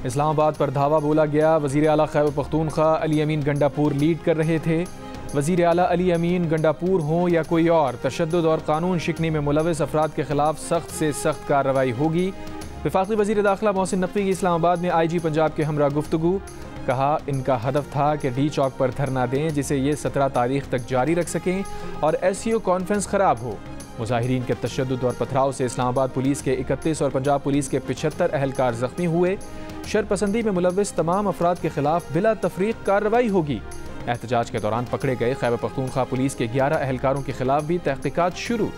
इस्लामाबाद पर धावा बोला गया। वज़ीर आला खैबर पख्तूनख्वा अली अमीन गंडापुर लीड कर रहे थे। वज़ीर आला अली अमीन गंडापुर हों या कोई और, तशद्दुद और कानून शिकनी में मुलव्वस अफराद के खिलाफ सख्त से सख्त कार्रवाई होगी। वफाकी वज़ीर दाखिला मोहसिन नकवी की इस्लामाबाद में IG पंजाब के हमरा गुफ्तगू। कहा इनका हदफ था कि डी चौक पर धरना दें जिसे ये 17 तारीख तक जारी रख सकें और SCO कॉन्फ्रेंस ख़राब हो। मुजाहिरीन के तशद्दुद और पथराव से इस्लामाबाद पुलिस के 31 और पंजाब पुलिस के 75 अहलकार ज़ख्मी हुए। शरपसंदी में मुलव्वस तमाम अफराद के खिलाफ बिला तफरीक कार्रवाई होगी। एहतजाज के दौरान पकड़े गए खैबर पख्तूनख्वा पुलिस के 11 अहलकारों के खिलाफ भी तहकीकात शुरू।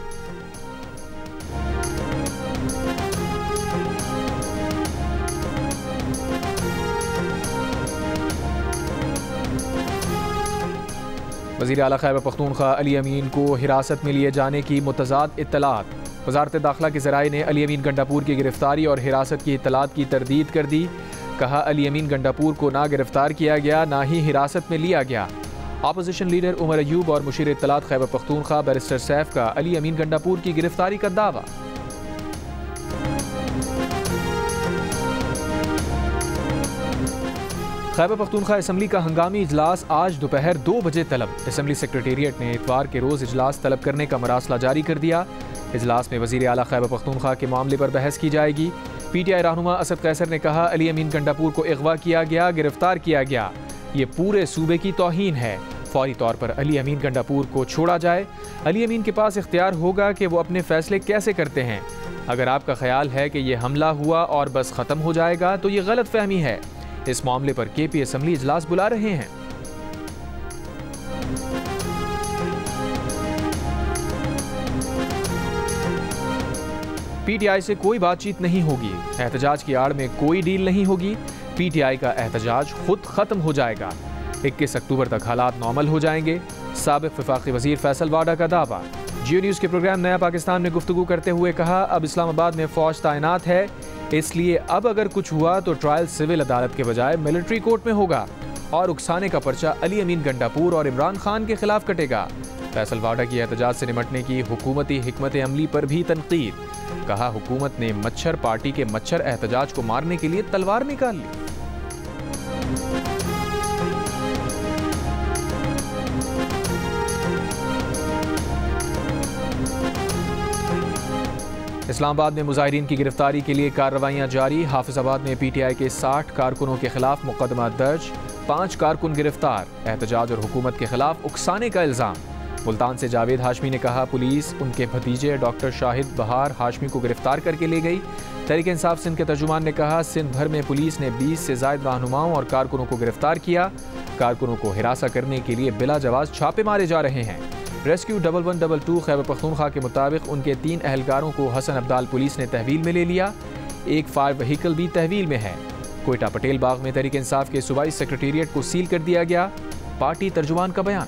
वज़ीर आला खैबर पख्तूनख्वा अली अमीन को हिरासत में लिए जाने की मुतज़ाद इत्तलात। वज़ारत दाखिला के ज़राए ने अली अमीन गंडापुर की गिरफ्तारी और हिरासत की इत्तलात की तरदीद कर दी। कहा अली अमीन गंडापुर को ना गिरफ्तार किया गया ना ही हिरासत में लिया गया। अपोजिशन लीडर उमर अयूब और मुशीर इत्तलात खैबर पख्तूनख्वा बैरिस्टर सैफ का अली अमीन गंडापुर की गिरफ्तारी का दावा। खैबर पख्तूनख्वा असम्बली का हंगामी इजलास आज दोपहर 2 बजे तलब। असम्बली सेक्रेटेरिएट ने इतवार के रोज़ इजलास तलब करने का मरासला जारी कर दिया। इजलास में वज़ीर आला खैबर पख्तूनख्वा के मामले पर बहस की जाएगी। PTI रहनुमा असद कैसर ने कहा अली अमीन गंडापुर को अगवा किया गया, गिरफ्तार किया गया, ये पूरे सूबे की तौहीन है। फौरी तौर पर अली अमीन गंडापुर को छोड़ा जाए। अली अमीन के पास इख्तियार होगा कि वो अपने फैसले कैसे करते हैं। अगर आपका ख्याल है कि ये हमला हुआ और बस ख़त्म हो जाएगा तो ये गलत फहमी है। इस मामले पर KP असम्बली इजलास बुला रहे हैं। PTI से कोई बातचीत नहीं होगी। एहतजाज की आड़ में कोई डील नहीं होगी। PTI का एहतजाज खुद खत्म हो जाएगा। 21 अक्टूबर तक हालात नॉर्मल हो जाएंगे। साबिक वफाकी वजीर फैसल वाडा का दावा। जियो न्यूज़ के प्रोग्राम नया पाकिस्तान में गुफ्तगू करते हुए कहा अब इस्लामाबाद में फौज तैनात है, इसलिए अब अगर कुछ हुआ तो ट्रायल सिविल अदालत के बजाय मिलिट्री कोर्ट में होगा और उकसाने का पर्चा अली अमीन गंडापुर और इमरान खान के खिलाफ कटेगा। फैसल वाडा की एहतजाज से निमटने की हुकूमती हिकमत अमली पर भी तनकीद। कहा हुकूमत ने मच्छर पार्टी के मच्छर एहतजाज को मारने के लिए तलवार निकाल ली। इस्लामाबाद में मुजाहिरीन की गिरफ्तारी के लिए कार्रवाइयां जारी। हाफिजाबाद में PTI के 60 कारकुनों के खिलाफ मुकदमा दर्ज, 5 कारकुन गिरफ्तार। एहतजाज और हुकूमत के खिलाफ उकसाने का इल्ज़ाम। मुल्तान से जावेद हाशमी ने कहा पुलिस उनके भतीजे डॉक्टर शाहिद बहार हाशमी को गिरफ्तार करके ले गई। तहरीक इंसाफ सिंध के तर्जुमान ने कहा सिंध भर में पुलिस ने 20 से ज़ायद रहनुमाओं और कारकुनों को गिरफ्तार किया। कारकुनों को हिरासा करने के लिए बिला जवाज छापे मारे जा रहे हैं। रेस्क्यू 1122 खैबर पख्तूनख्वा के मुताबिक उनके 3 अहलकारों को हसन अब्दाल पुलिस ने तहवील में ले लिया। एक फायर व्हीकल भी तहवील में है। कोयटा पटेल बाग में तहरीक इंसाफ के सूबाई सेक्रेटेरिएट को सील कर दिया गया। पार्टी तर्जुमान का बयान।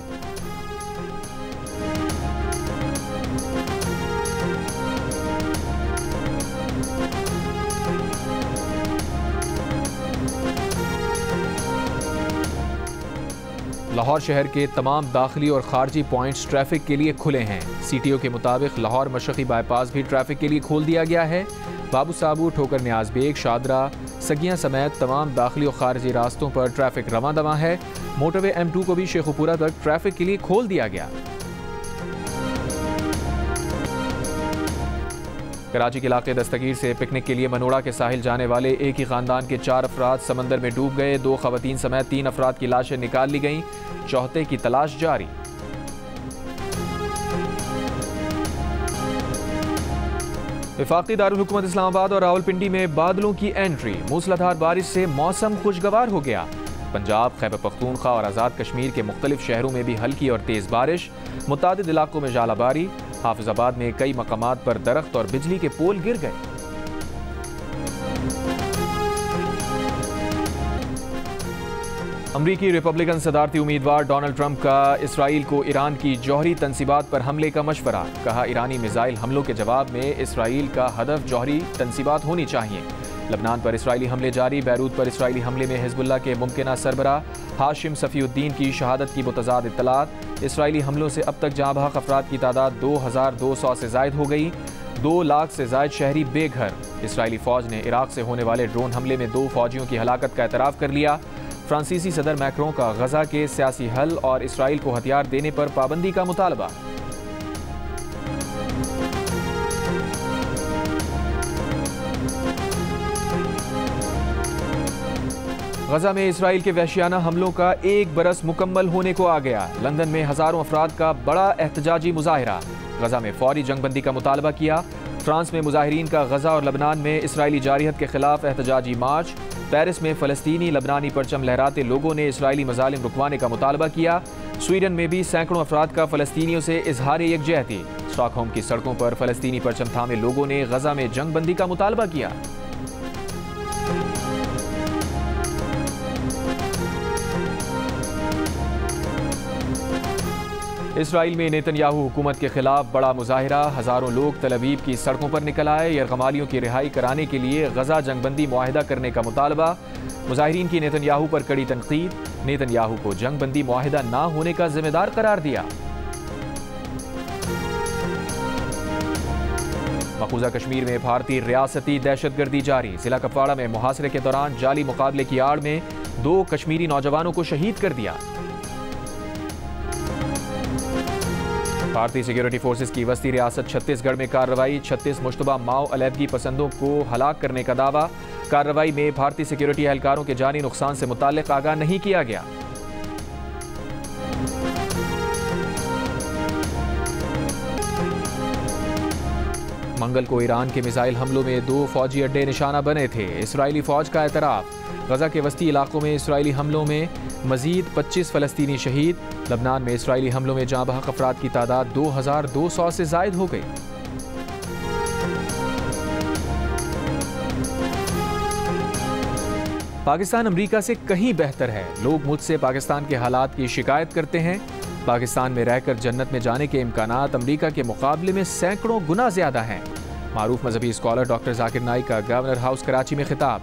लाहौर शहर के तमाम दाखिली और खारजी पॉइंट्स ट्रैफिक के लिए खुले हैं। CTO के मुताबिक लाहौर मशरक़ी बाईपास भी ट्रैफिक के लिए खोल दिया गया है। बाबू साबू, ठोकर न्याज बेग, शादरा, सगियां समेत तमाम दाखिली और खारजी रास्तों पर ट्रैफिक रवां दवां है। मोटरवे M2 को भी शेखुपुरा तक ट्रैफिक के लिए खोल दिया गया। कराची के इलाके दस्तगीर से पिकनिक के लिए मनोड़ा के साहिल जाने वाले एक ही खानदान के 4 अफराद समंदर में डूब गए। 2 खवातीन समेत 3 अफराद की लाशें निकाल ली गईं। चौथे की तलाश जारी। वफाकी दारुल हुकूमत इस्लामाबाद और रावलपिंडी में बादलों की एंट्री। मूसलाधार बारिश से मौसम खुशगवार हो गया। पंजाब, खैबर पख्तूनख्वा और आज़ाद कश्मीर के मुख्तलिफ शहरों में भी हल्की और तेज़ बारिश। मुतादिद इलाकों में जालाबारी। हाफिजाबाद में कई मकामात पर दरख्त और बिजली के पोल गिर गए। अमरीकी रिपब्लिकन सदारती उम्मीदवार डोनाल्ड ट्रंप का इसराइल को ईरान की जौहरी तंसीबात पर हमले का मशवरा। कहा ईरानी मिसाइल हमलों के जवाब में इसराइल का हदफ जौहरी तंसीबात होनी चाहिए। लबनान पर इसराइली हमले जारी। बैरूत पर इसराइली हमले में हिजबुल्लाह के मुमकिना सरबराह हाशिम सफ़ीउद्दीन की शहादत की मुतज़ाद इत्तलात। इसराइली हमलों से अब तक जाँ बहक अफराद की तादाद 2200 से ज़ायद हो गई। 2 लाख से ज़ायद शहरी बेघर। इसराइली फ़ौज ने इराक से होने वाले ड्रोन हमले में 2 फ़ौजियों की हलाकत का एतराफ़ कर लिया। फ्रांसीसी सदर मैक्रों का गजा के सियासी हल और इसराइल को हथियार देने पर पाबंदी का मुतालबा। गजा में इसराइल के वहशियाना हमलों का 1 बरस मुकम्मल होने को आ गया। लंदन में हजारों अफराद का बड़ा एहतजाजी मुजाहिरा। गजा में फौरी जंगबंदी का मुतालबा किया। फ्रांस में मुजाहिरीन का गजा और लबनान में इसराइली जारियत के खिलाफ एहतजाजी मार्च। पेरिस में फ़लस्तीनी लबनानी परचम लहराते लोगों ने इसराइली मजालिम रुकवाने का मुतालबा किया। स्वीडन में भी सैकड़ों अफराद का फ़लस्तीनियों से इजहार यकजहती। स्टॉकहोम की सड़कों पर फ़लस्तीनी परचम थामे लोगों ने गजा में जंगबंदी का मुतालबा किया। इसराइल में नेतन्याहू हुकूमत के खिलाफ बड़ा मुजाहिरा। हजारों लोग तल अवीव की सड़कों पर निकल आए। यरगमालियों की रिहाई कराने के लिए गजा जंगबंदी मुआहिदा करने का मुतालबा। मुजाहिरीन की नेतन्याहू पर कड़ी तनकीद। नेतन्याहू को जंगबंदी मुआहिदा ना होने का जिम्मेदार करार दिया। मकबूजा कश्मीर में भारतीय रियासती दहशतगर्दी जारी। जिला कुपवाड़ा में मुहासरे के दौरान जाली मुकाबले की आड़ में 2 कश्मीरी नौजवानों को शहीद कर दिया। भारतीय सिक्योरिटी फोर्सेस की वस्ती रियासत छत्तीसगढ़ में कार्रवाई। 36 मुश्तबा माओ अलहदगी पसंदों को हलाक करने का दावा। कार्रवाई में भारतीय सिक्योरिटी एहलकारों के जानी नुकसान से मुताल्लिक आगाह नहीं किया गया। मंगल को ईरान के मिसाइल हमलों में 2 फौजी अड्डे निशाना बने थे। इसराइली फौज का एतराफ़। गजा के वस्ती इलाकों में इसराइली हमलों में मजीद 25 फ़लस्तीनी शहीद। लबनान में इसराइली हमलों में जाँ बहक अफराद की तादाद 2200 से ज़ायद हो गई। पाकिस्तान अमरीका से कहीं बेहतर है। लोग मुझसे पाकिस्तान के हालात की शिकायत करते हैं। पाकिस्तान में रहकर जन्नत में जाने के इम्कानात अमरीका के मुकाबले में सैकड़ों गुना ज्यादा हैं। मारूफ मजहबी स्कॉलर डॉक्टर जाकिर नाइक का गवर्नर हाउस कराची में खिताब।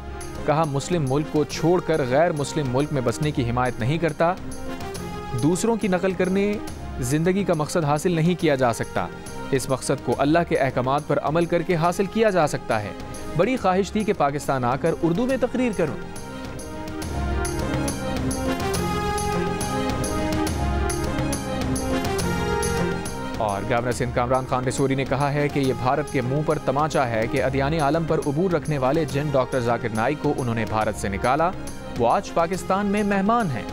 कहा, मुस्लिम मुल्क को छोड़कर गैर मुस्लिम मुल्क में बसने की हिमायत नहीं करता। दूसरों की नकल करने जिंदगी का मकसद हासिल नहीं किया जा सकता। इस मकसद को अल्लाह के अहकामात पर अमल करके हासिल किया जा सकता है। बड़ी ख्वाहिश थी कि पाकिस्तान आकर उर्दू में तकरीर करूं। और गवर्नर सिंध कामरान खान रिसोरी ने कहा है कि यह भारत के मुंह पर तमाचा है कि अदियाने आलम पर उबूर रखने वाले जिन डॉक्टर जाकिर नाइक को उन्होंने भारत से निकाला, वो आज पाकिस्तान में मेहमान हैं।